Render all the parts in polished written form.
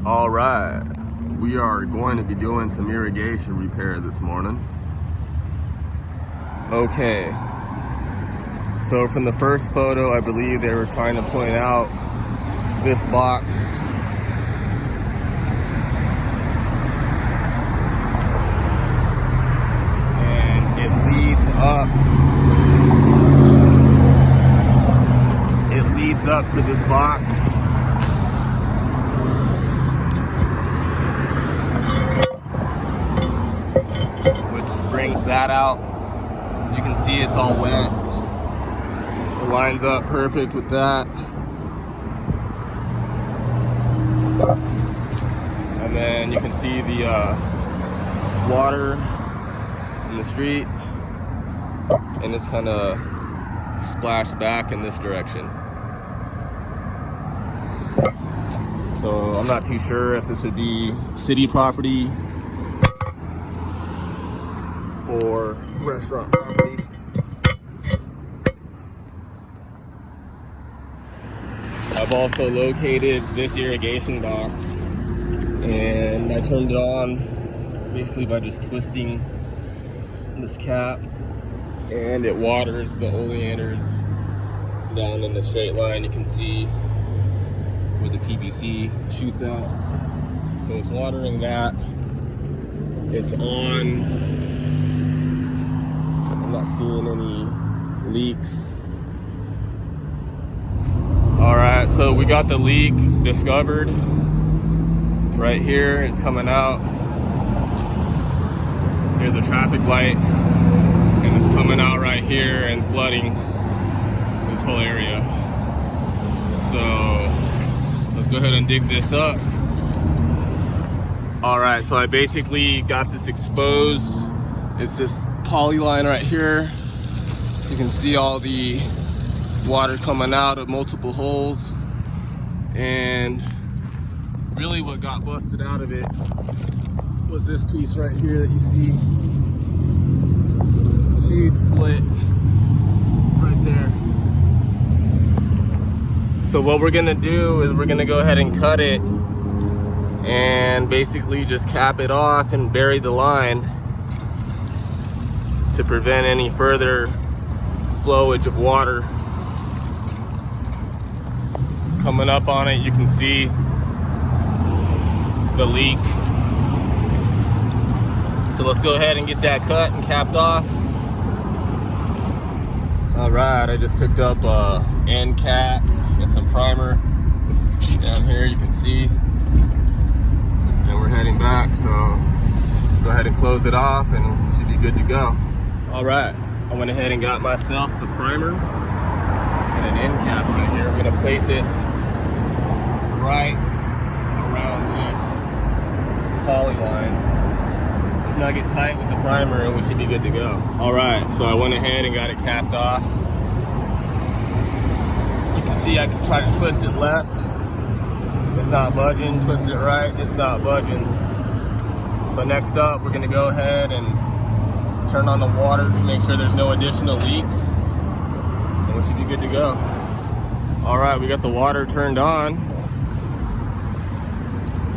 All right, we are going to be doing some irrigation repair this morning. Okay, so from the first photo, I believe they were trying to point out this box. And it leads up to this box. Brings that out. You can see it's all wet. It lines up perfect with that. And then you can see the water in the street, and it's kind of splashed back in this direction. So I'm not too sure if this would be city property or restaurant property. I've also located this irrigation box, and I turned it on basically by just twisting this cap, and it waters the oleanders down in the straight line. You can see where the PVC shoots out. So it's watering that. It's on. I'm not seeing any leaks. All right, so we got the leak discovered right here. It's coming out near the traffic light, and it's coming out right here and flooding this whole area. So let's go ahead and dig this up. All right, so I basically got this exposed. It's this poly line right here. You can see all the water coming out of multiple holes, and really what got busted out of it was this piece right here that you see. Huge split right there. So what we're gonna do is we're gonna go ahead and cut it and basically just cap it off and bury the line to prevent any further flowage of water. Coming up on it, you can see the leak. So let's go ahead and get that cut and capped off. All right, I just picked up a end cap and some primer. Down here you can see. And we're heading back, so go ahead and close it off and we should be good to go. All right, I went ahead and got myself the primer and an end cap right here. I'm gonna place it right around this poly line. Snug it tight with the primer and we should be good to go. All right, so I went ahead and got it capped off. You can see I can try to twist it left. It's not budging. Twist it right, it's not budging. So next up, we're gonna go ahead and turn on the water to make sure there's no additional leaks, and we should be good to go. All right, we got the water turned on.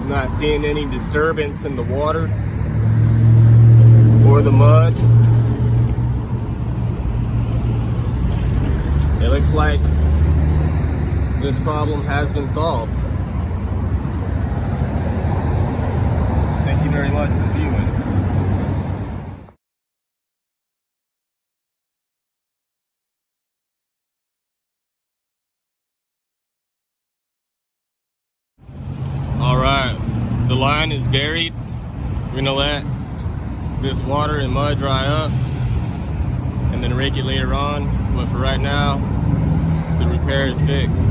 I'm not seeing any disturbance in the water or the mud. It looks like this problem has been solved. Thank you very much for viewing. All right, the line is buried. We're gonna let this water and mud dry up and then rake it later on. But for right now, the repair is fixed.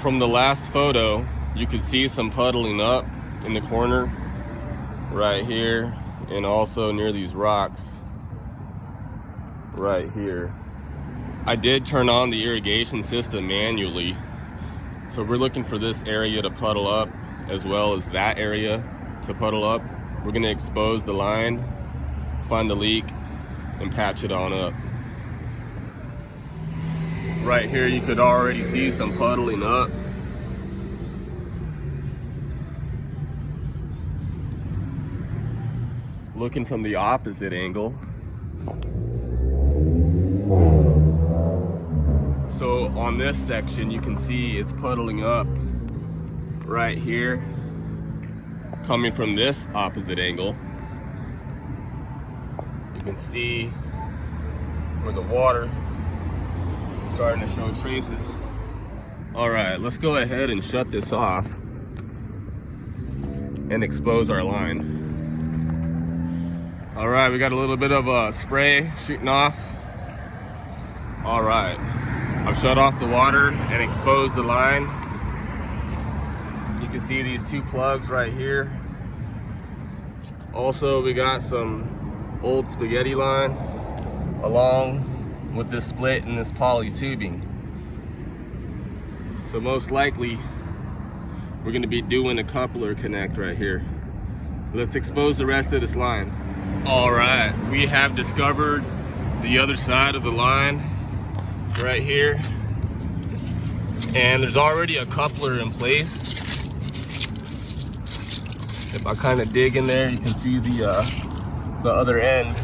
From the last photo, you could see some puddling up in the corner right here, and also near these rocks right here. I did turn on the irrigation system manually, so we're looking for this area to puddle up as well as that area to puddle up. We're going to expose the line, find the leak, and patch it on up. Right here you could already see some puddling up. Looking from the opposite angle. So on this section you can see it's puddling up right here, coming from this opposite angle. You can see where the water is starting to show traces. All right, let's go ahead and shut this off and expose our line. All right, we got a little bit of spray shooting off. All right, I've shut off the water and exposed the line. You can see these two plugs right here. Also, we got some old spaghetti line along with this split and this poly tubing. So most likely, we're gonna be doing a coupler connect right here. Let's expose the rest of this line. All right, we have discovered the other side of the line right here. And there's already a coupler in place. If I kind of dig in there, you can see the other end.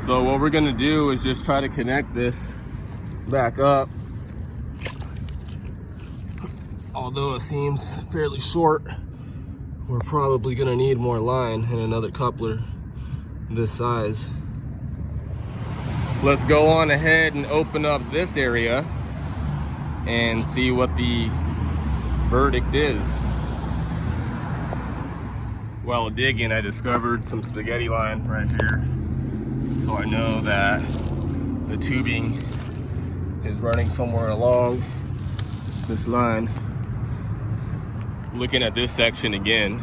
So what we're gonna do is just try to connect this back up. Although it seems fairly short, we're probably gonna need more line and another coupler this size. Let's go on ahead and open up this area and see what the verdict is. While digging, I discovered some spaghetti line right here. So I know that the tubing is running somewhere along this line. Looking at this section again,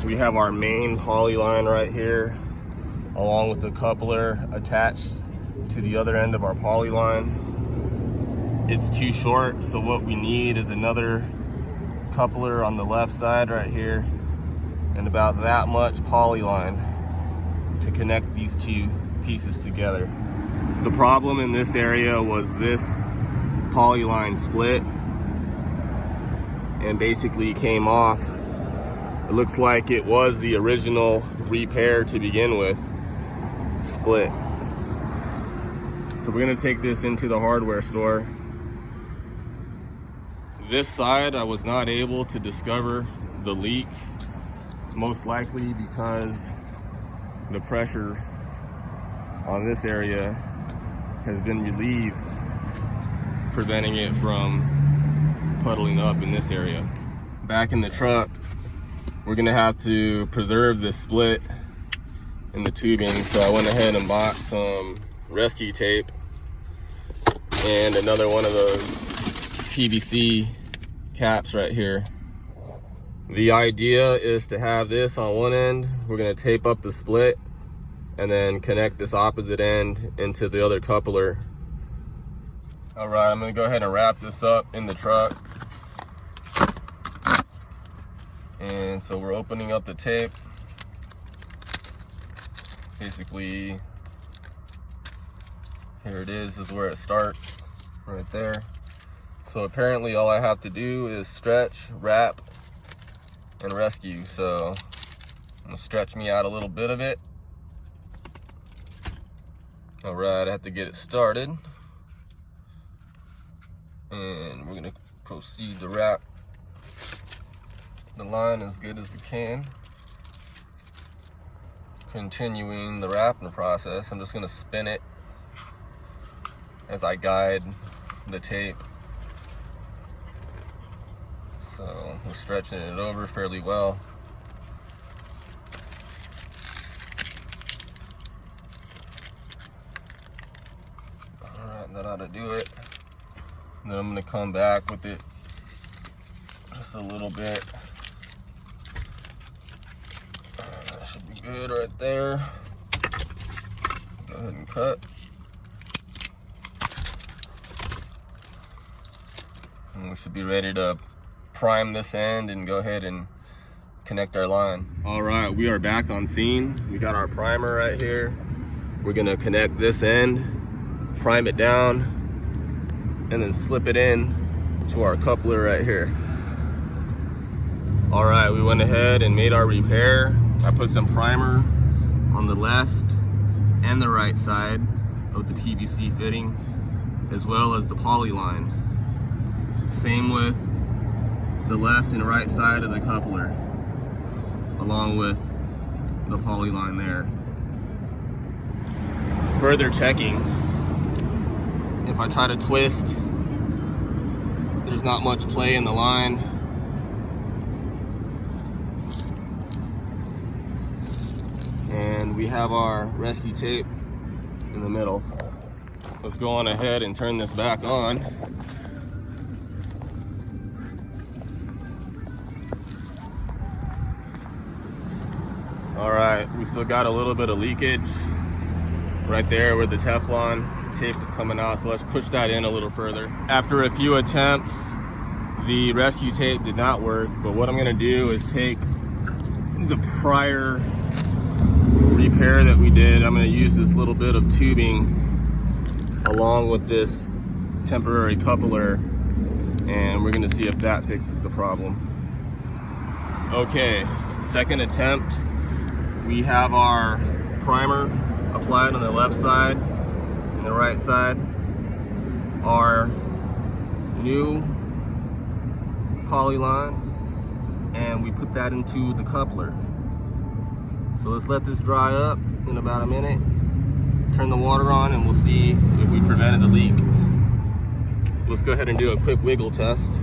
we have our main poly line right here, along with the coupler attached to the other end of our poly line. It's too short, so what we need is another coupler on the left side right here, and about that much poly line to connect these two pieces together. The problem in this area was this poly line split and basically came off. It looks like it was the original repair to begin with, split. So we're gonna take this into the hardware store. This side, I was not able to discover the leak, most likely because the pressure on this area has been relieved, preventing it from puddling up in this area. Back in the truck, we're gonna have to preserve this split in the tubing, so I went ahead and bought some rescue tape and another one of those PVC caps right here. The idea is to have this on one end. We're gonna tape up the split and then connect this opposite end into the other coupler. All right, I'm gonna go ahead and wrap this up in the truck. And so we're opening up the tape. Basically, here it is where it starts, right there. So apparently all I have to do is stretch, wrap, and rescue. So I'm gonna stretch me out a little bit of it. All right, I have to get it started. And we're gonna proceed to wrap the line as good as we can. Continuing the wrapping process, I'm just gonna spin it as I guide the tape. So we're stretching it over fairly well. All right, that ought to do it. And then I'm gonna come back with it just a little bit. That should be good right there. Go ahead and cut. And we should be ready to prime this end and go ahead and connect our line. All right, we are back on scene. We got our primer right here. We're gonna connect this end, prime it down, and then slip it in to our coupler right here. All right, we went ahead and made our repair. I put some primer on the left and the right side of the PVC fitting, as well as the poly line. Same with the left and right side of the coupler, along with the poly line there. Further checking, if I try to twist, there's not much play in the line. And we have our rescue tape in the middle. Let's go on ahead and turn this back on. All right, we still got a little bit of leakage right there where the Teflon tape is coming out, so let's push that in a little further. After a few attempts, the rescue tape did not work, but what I'm gonna do is take the prior repair that we did. I'm gonna use this little bit of tubing along with this temporary coupler, and we're gonna see if that fixes the problem. Okay, second attempt. We have our primer applied on the left side and the right side. Our new poly line, and we put that into the coupler. So let's let this dry up in about a minute. Turn the water on and we'll see if we prevented the leak. Let's go ahead and do a quick wiggle test.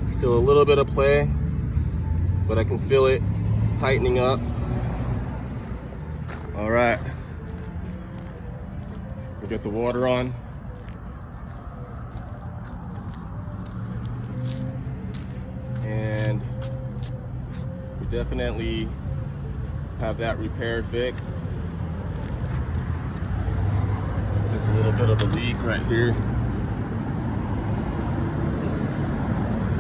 Still a little bit of play, but I can feel it tightening up. All right, we get the water on. And we definitely have that repair fixed. Just a little bit of a leak right here.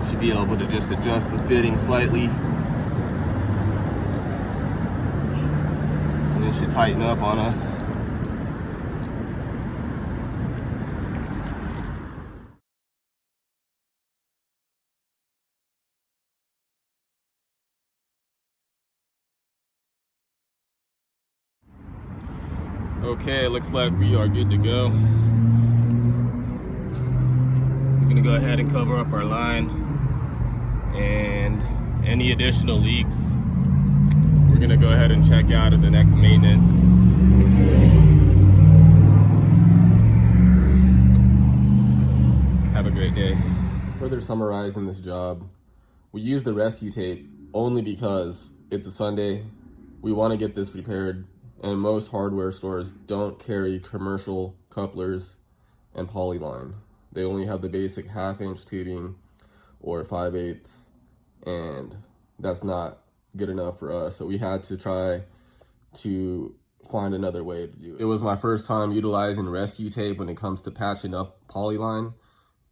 Should be able to just adjust the fitting slightly. And it should tighten up on us. Okay, looks like we are good to go. We're gonna go ahead and cover up our line, and any additional leaks, we're gonna go ahead and check out at the next maintenance. Have a great day. Further summarizing this job, we use the rescue tape only because it's a Sunday. We want to get this repaired, and most hardware stores don't carry commercial couplers and poly line. They only have the basic 1/2-inch tubing or 5/8, and that's not good enough for us. So we had to try to find another way to do it. It was my first time utilizing rescue tape when it comes to patching up poly line,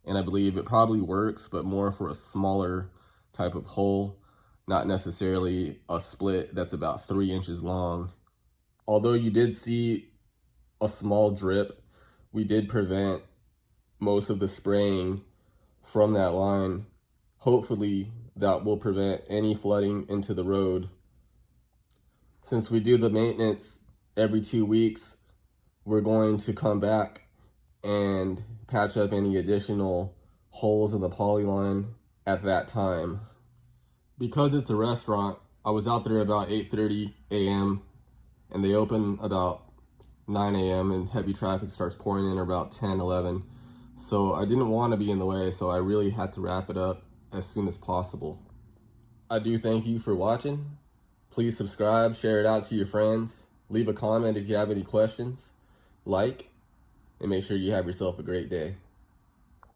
and I believe it probably works, but more for a smaller type of hole, not necessarily a split that's about 3 inches long. Although you did see a small drip, we did prevent most of the spraying from that line. Hopefully that will prevent any flooding into the road. Since we do the maintenance every 2 weeks, we're going to come back and patch up any additional holes in the poly line at that time. Because it's a restaurant, I was out there about 8:30 a.m. and they open about 9 a.m. and heavy traffic starts pouring in about 10, 11. So I didn't want to be in the way, so I really had to wrap it up as soon as possible. I do thank you for watching. Please subscribe, share it out to your friends, leave a comment if you have any questions, like, and make sure you have yourself a great day.